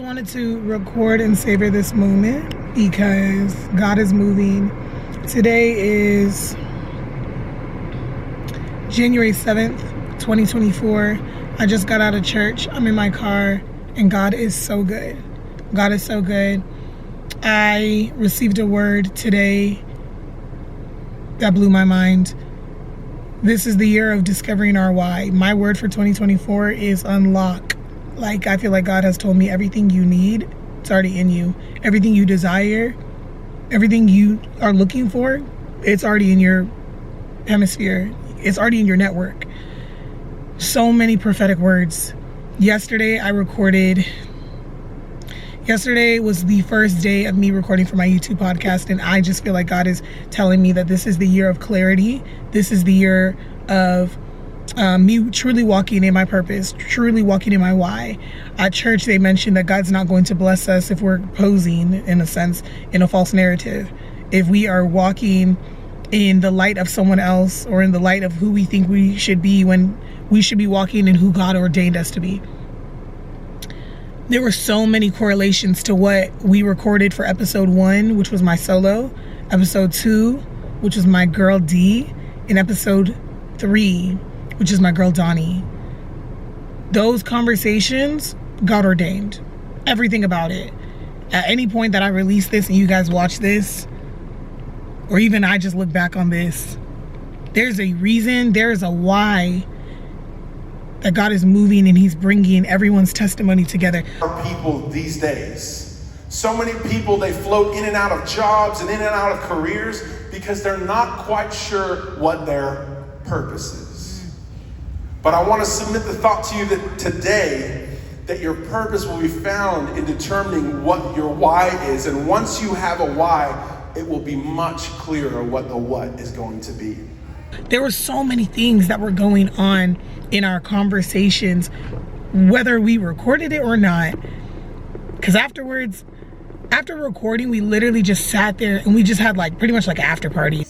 wanted to record and savor this moment because God is moving. Today is January 7th, 2024. I just got out of church. I'm in my car, and God is so good. God is so good. I received a word today that blew my mind. This is the year of discovering our why. My word for 2024 is unlock. I feel like God has told me everything you need, it's already in you. Everything you desire, everything you are looking for, it's already in your hemisphere. It's already in your network. So many prophetic words. Yesterday was the first day of me recording for my YouTube podcast, and I just feel like God is telling me that this is the year of clarity. This is the year of me truly walking in my purpose, truly walking in my why. At church, they mentioned that God's not going to bless us if we're posing, in a sense, in a false narrative. If we are walking in the light of someone else or in the light of who we think we should be, when we should be walking in who God ordained us to be. There were so many correlations to what we recorded for episode 1, which was my solo, episode 2, which was my girl D, and episode 3, which is my girl Doni. Those conversations, God ordained. Everything about it. At any point that I release this and you guys watch this, or even I just look back on this, there's a reason, there's a why that God is moving, and he's bringing everyone's testimony together. People these days, so many people, they float in and out of jobs and in and out of careers because they're not quite sure what their purpose is. But I want to submit the thought to you that today, that your purpose will be found in determining what your why is. And once you have a why, it will be much clearer what the what is going to be. There were so many things that were going on in our conversations, whether we recorded it or not. Because after recording, we literally just sat there and we just had pretty much an after party.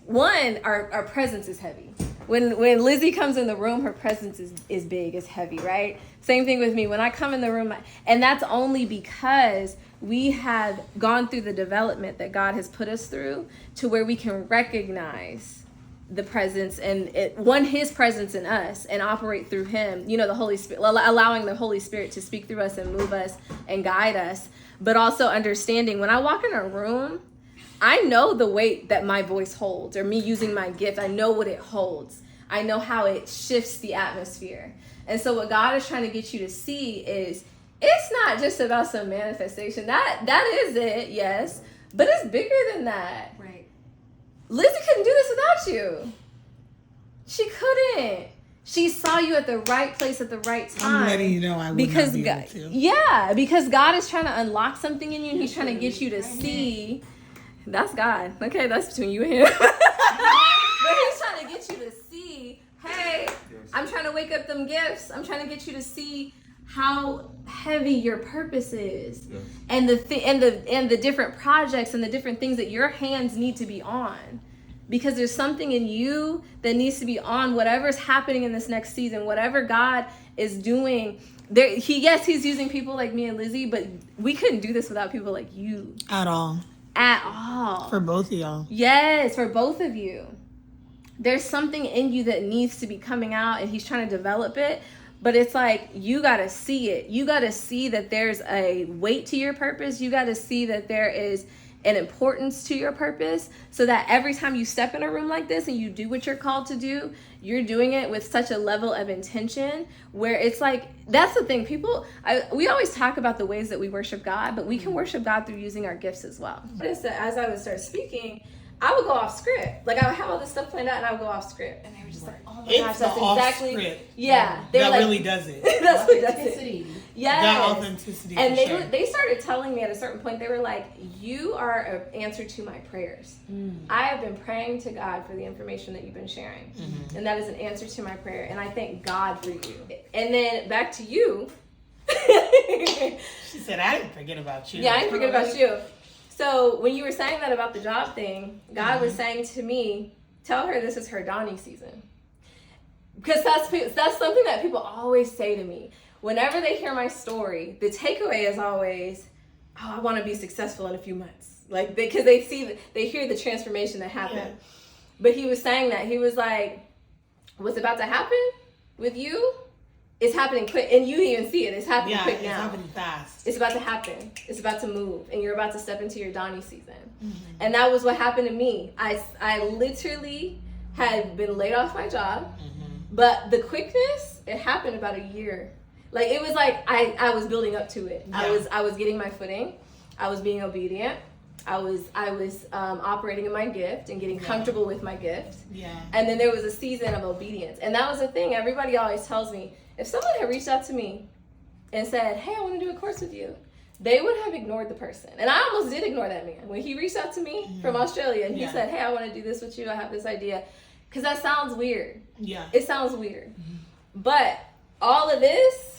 One, our presence is heavy. When Lizzie comes in the room, her presence is big, is heavy, right? Same thing with me. When I come in the room, and that's only because we have gone through the development that God has put us through to where we can recognize the presence and his presence in us and operate through him, the Holy Spirit, allowing the Holy Spirit to speak through us and move us and guide us, but also understanding when I walk in a room, I know the weight that my voice holds, or me using my gift. I know what it holds. I know how it shifts the atmosphere. And so what God is trying to get you to see is it's not just about some manifestation. That is it, yes, but it's bigger than that. Right. Lizzie couldn't do this without you. She couldn't. She saw you at the right place at the right time. I'm letting you know I would not be able to. Yeah, because God is trying to unlock something in you, and he's trying to get you to see. That's God. Okay, that's between you and him. But he's trying to get you to see, hey, I'm trying to wake up them gifts. I'm trying to get you to see how heavy your purpose is, and the different projects and the different things that your hands need to be on, because there's something in you that needs to be on whatever's happening in this next season, whatever God is doing. He's using people like me and Lizzie, but we couldn't do this without people like you At all. For both of y'all. Yes, for both of you. There's something in you that needs to be coming out, and he's trying to develop it. But it's you got to see it. You got to see that there's a weight to your purpose. You got to see that there is an importance to your purpose, so that every time you step in a room like this and you do what you're called to do, you're doing it with such a level of intention where it's that's the thing. We always talk about the ways that we worship God, but we can worship God through using our gifts as well. As I would start speaking, I would go off script. I would have all this stuff planned out and I would go off script. And they were just oh my gosh, that's exactly. Script. Yeah. That really does it. That's what does it. Yeah. That authenticity. And they started telling me at a certain point, they were you are an answer to my prayers. I have been praying to God for the information that you've been sharing. Mm-hmm. And that is an answer to my prayer. And I thank God for you. And then back to you. She said, I didn't forget about you. Yeah, I didn't forget about you. So when you were saying that about the job thing, God was saying to me, tell her this is her Doni season. Because that's something that people always say to me. whenever they hear my story, the takeaway is always, oh, I want to be successful in a few months. Like, because they hear the transformation that happened. Yeah. But he was saying that, he was like, what's about to happen with you, it's happening quick, and you even see it. It's happening quick now. It's happening fast. It's about to happen. It's about to move, and you're about to step into your Doni season. Mm-hmm. And that was what happened to me. I literally had been laid off my job, but the quickness, it happened about a year. Like, it was like I was building up to it. Yeah. I was getting my footing. I was being obedient. I was operating in my gift and getting comfortable with my gift. Yeah. And then there was a season of obedience. And that was the thing. Everybody always tells me, if someone had reached out to me and said, hey, I want to do a course with you, they would have ignored the person. And I almost did ignore that man. When he reached out to me from Australia and he said, hey, I want to do this with you. I have this idea. Because that sounds weird. Yeah. It sounds weird. Mm-hmm. But all of this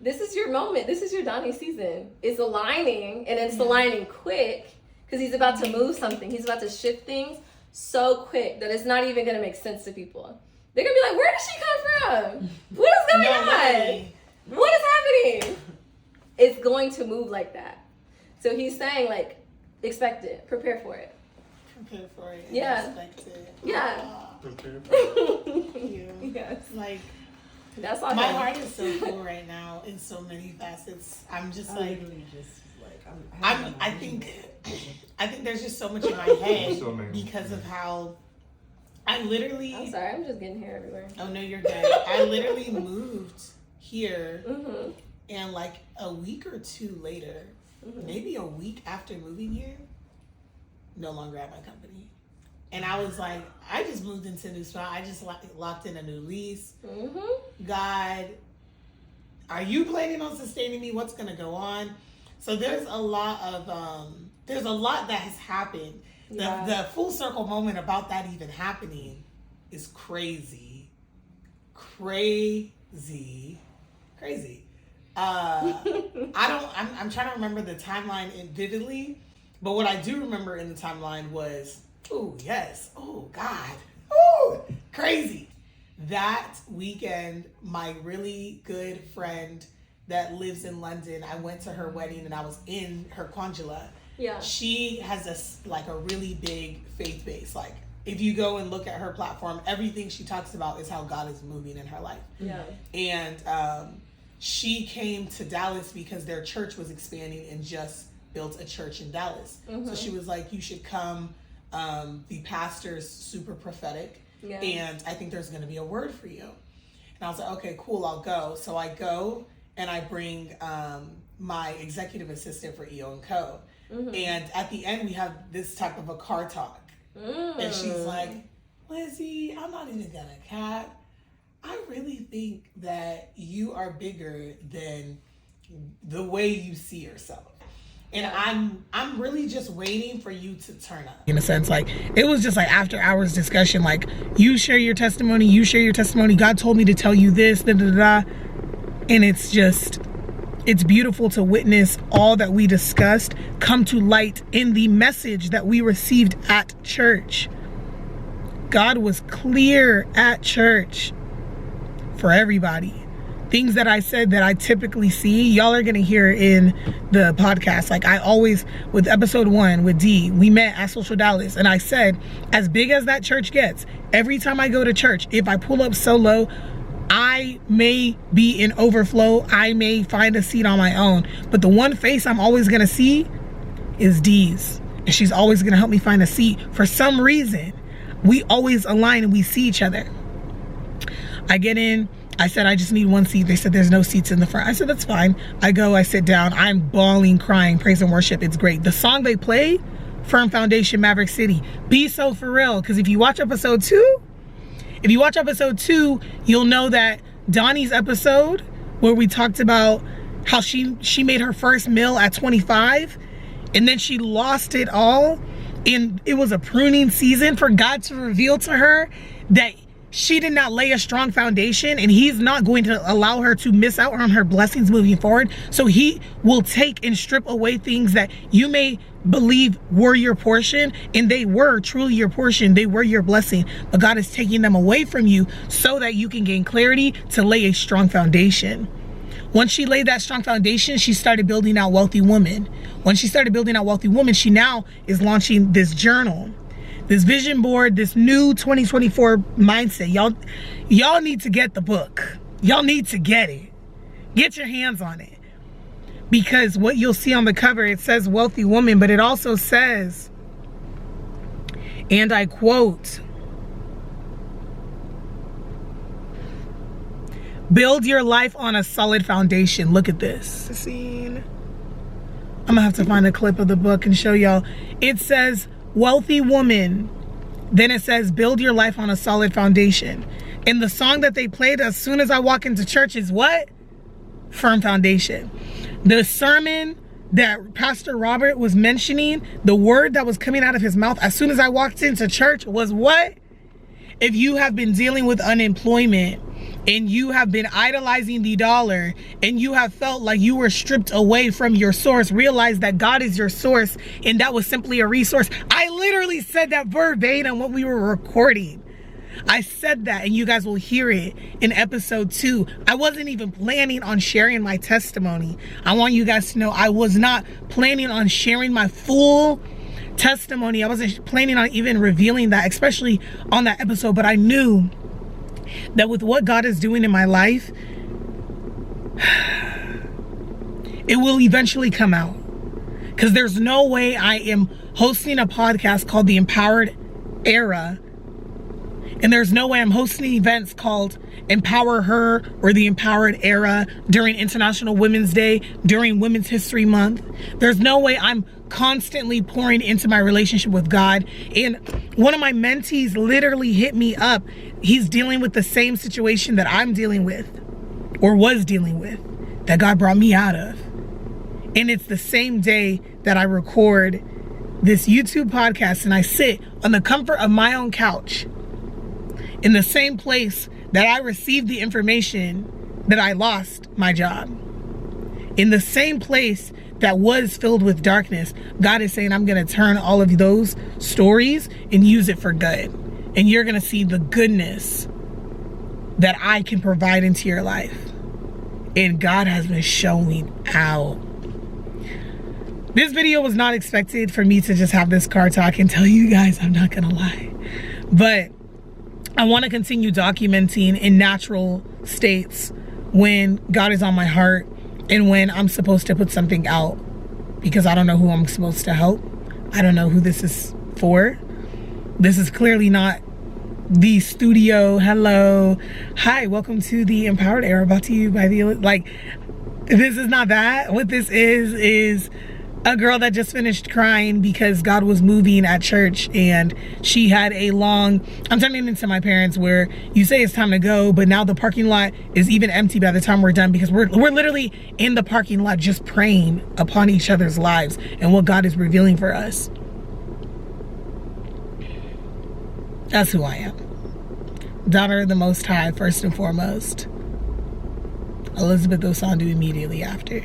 is your moment. This is your Doni season. It's aligning, and it's aligning quick because he's about to move something. He's about to shift things so quick that it's not even going to make sense to people. They're going to be like, where did she come from? What is going on? Really. What is happening? It's going to move like that. So he's saying, like, expect it. Prepare for it. Prepare for it. Yeah. Expect it. Yeah. Prepare for it. Thank you. Yes. Like, that's all. My heart is so full right now in so many facets. I'm just I think there's just so much in my head because of how I literally. I'm sorry, I'm just getting hair everywhere. Oh no, you're good. I literally moved here, and like a week or two later, maybe a week after moving here, no longer at my company. And I was like, I just moved into a new spot. I just locked in a new lease. God, are you planning on sustaining me? What's going to go on? So there's a lot that has happened. Yeah. The full circle moment about that even happening is crazy. I'm trying to remember the timeline vividly, but what I do remember in the timeline was, oh, yes. Oh, God. Oh, crazy. That weekend, my really good friend that lives in London, I went to her wedding and I was in her conjula. Yeah. She has a really big faith base. Like, if you go and look at her platform, everything she talks about is how God is moving in her life. Yeah. And she came to Dallas because their church was expanding and just built a church in Dallas. So she was like, you should come. The pastor's super prophetic, and I think there's going to be a word for you. And I was like, okay, cool, I'll go. So I go and I bring my executive assistant for EO and Co. And at the end, we have this type of a car talk. And she's like, Lizzie, I'm not even going to cap. I really think that you are bigger than the way you see yourself. And I'm really just waiting for you to turn up. In a sense, like, it was just like after hours discussion, like, you share your testimony. God told me to tell you this, And it's beautiful to witness all that we discussed come to light in the message that we received at church. God was clear at church for everybody. Things that I said that I typically see, y'all are going to hear in the podcast. Like, I always, with episode 1 with D, we met at Social Dallas, and I said, as big as that church gets, every time I go to church, if I pull up solo, I may be in overflow, I may find a seat on my own, but the one face I'm always going to see is D's, and she's always going to help me find a seat. For some reason, we always align and we see each other. I get in, I said, I just need one seat. They said, there's no seats in the front. I said, that's fine. I go, I sit down. I'm bawling, crying, praise and worship. It's great. The song they play, Firm Foundation, Maverick City. Be so for real. Because if you watch episode 2, you'll know that Donnie's episode where we talked about how she made her first meal at 25 and then she lost it all. And it was a pruning season for God to reveal to her that she did not lay a strong foundation, and he's not going to allow her to miss out on her blessings moving forward. So he will take and strip away things that you may believe were your portion, and they were truly your portion. They were your blessing, but God is taking them away from you so that you can gain clarity to lay a strong foundation. Once she laid that strong foundation, she started building out Wealthy Woman. When she started building out Wealthy Woman, she now is launching this journal, this vision board, this new 2024 mindset. Y'all need to get the book. Y'all need to get it. Get your hands on it. Because what you'll see on the cover, it says Wealthy Woman, but it also says, and I quote, build your life on a solid foundation. Look at this scene. I'm gonna have to find a clip of the book and show y'all. It says Wealthy Woman, then it says build your life on a solid foundation. And the song that they played as soon as I walk into church is what? Firm Foundation. The sermon that Pastor Robert was mentioning, the word that was coming out of his mouth as soon as I walked into church was what? If you have been dealing with unemployment and you have been idolizing the dollar and you have felt like you were stripped away from your source, realize that God is your source and that was simply a resource. I literally said that verbatim when we were recording. I said that, and you guys will hear it in episode 2. I wasn't even planning on sharing my testimony. I want you guys to know I was not planning on sharing my full testimony. I wasn't planning on even revealing that, especially on that episode, but I knew that with what God is doing in my life, it will eventually come out. Because there's no way I am hosting a podcast called The Empowered Era, and there's no way I'm hosting events called Empower Her or The Empowered Era during International Women's Day, during Women's History Month. There's no way I'm constantly pouring into my relationship with God. And one of my mentees literally hit me up. He's dealing with the same situation that I'm dealing with, or was dealing with, that God brought me out of. And it's the same day that I record this YouTube podcast, and I sit on the comfort of my own couch in the same place that I received the information that I lost my job. In the same place that was filled with darkness, God is saying, I'm going to turn all of those stories and use it for good. And you're going to see the goodness that I can provide into your life. And God has been showing out. This video was not expected for me to just have this car talk and tell you guys, I'm not going to lie. But I want to continue documenting in natural states when God is on my heart and when I'm supposed to put something out, because I don't know who I'm supposed to help. I don't know who this is for. This is clearly not the studio. Hello. Hi, welcome to the Empowered Era, brought to you by the, this is not that. What this is a girl that just finished crying because God was moving at church, and she had a long, I'm turning into my parents where you say it's time to go, but now the parking lot is even empty by the time we're done, because we're literally in the parking lot just praying upon each other's lives and what God is revealing for us. That's who I am. Daughter of the Most High, first and foremost. Elizabeth Osandu immediately after.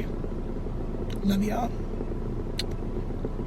Love y'all.